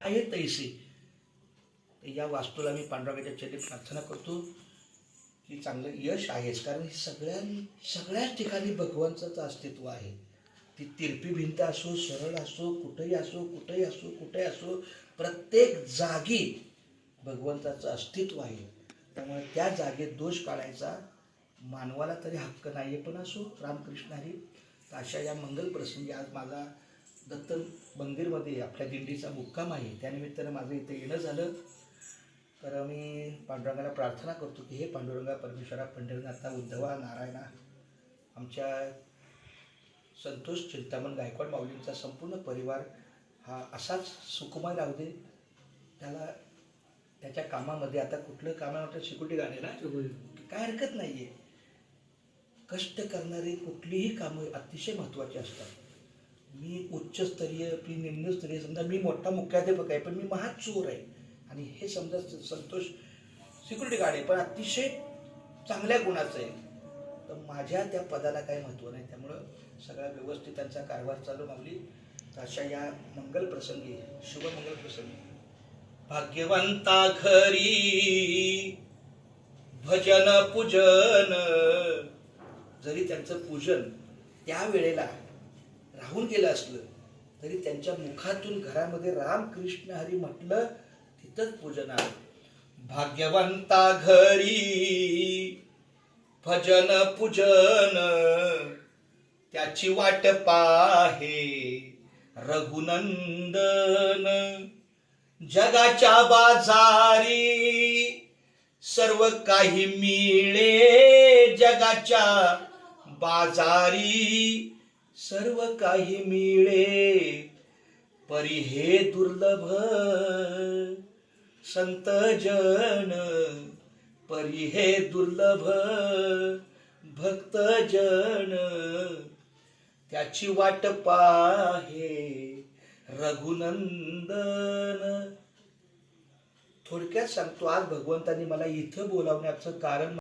आहे तैसे. या वास्तूला मी पांडुरंगाच्या चरणी प्रार्थना करतो की चांगलं यश आहेच, कारण सगळ्याच ठिकाणी भगवंताचं अस्तित्व आहे. ती तिरपी भिंत असो, सरळ असो, कुठेही असो, कुठेही असो, कुठेही असो, प्रत्येक जागी भगवंताचं अस्तित्व आहे. त्यामुळे त्या जागेत दोष काढायचा मानवाला तरी हक्क नाही आहे. पण असो, रामकृष्ण हरी. अशा या मंगल प्रसंगी आज माझा दत्त मंदिरमध्ये आपल्या दिंडीचा मुक्काम आहे. त्यानिमित्तानं माझं इथे येणं झालं. तर मी पांडुरंगाला प्रार्थना करतो की हे पांडुरंगा, परमेश्वरा, पंढरीनाथा, उद्धवा, नारायणा, आमच्या संतोष चिंतामण गायकवाड माऊलींचा संपूर्ण परिवार हा असाच सुखमय राहू दे. त्याला त्याच्या कामामध्ये, आता कुठलं कामामध्ये सिक्युरिटी गाणेला काय हरकत नाही आहे. कष्ट करणारी कुठलीही कामं अतिशय महत्त्वाची असतात. मी उच्चस्तरीय, मी निम्नस्तरीय, समजा मी मोठा मुख्याध्यापक आहे पण मी महाचोर आहे, आणि हे समजा संतोष सिक्युरिटी गार्ड आहे पण अतिशय चांगल्या गुणाचं आहे, तर माझ्या त्या पदाला काही महत्त्व नाही. त्यामुळं सगळा व्यवस्थित त्यांचा कारभार चालू मागली. अशा या मंगल प्रसंगी, शुभमंगल प्रसंगी, भाग्यवंता घरी भजन पूजन, जरी त्यांचं पूजन त्यावेळेला राहून गेलं असलं तरी त्यांच्या मुखातून घरामध्ये रामकृष्ण हरी म्हटलं तिथंच पूजन आहे. भाग्यवंता घरी भजन पूजन, त्याची वाट पाहे रघुनंदन. जगाच्या बाजारी सर्व काही मिळे, जगाच्या बाजारी सर्व काही मिळे, परी हे दुर्लभ संत जन, परी हे दुर्लभ भक्त जन. त्याची वाट पाहे रघुनंदन. थोडक्यात सांगतो, आज भगवंतांनी मला इथं बोलावण्याचं कारण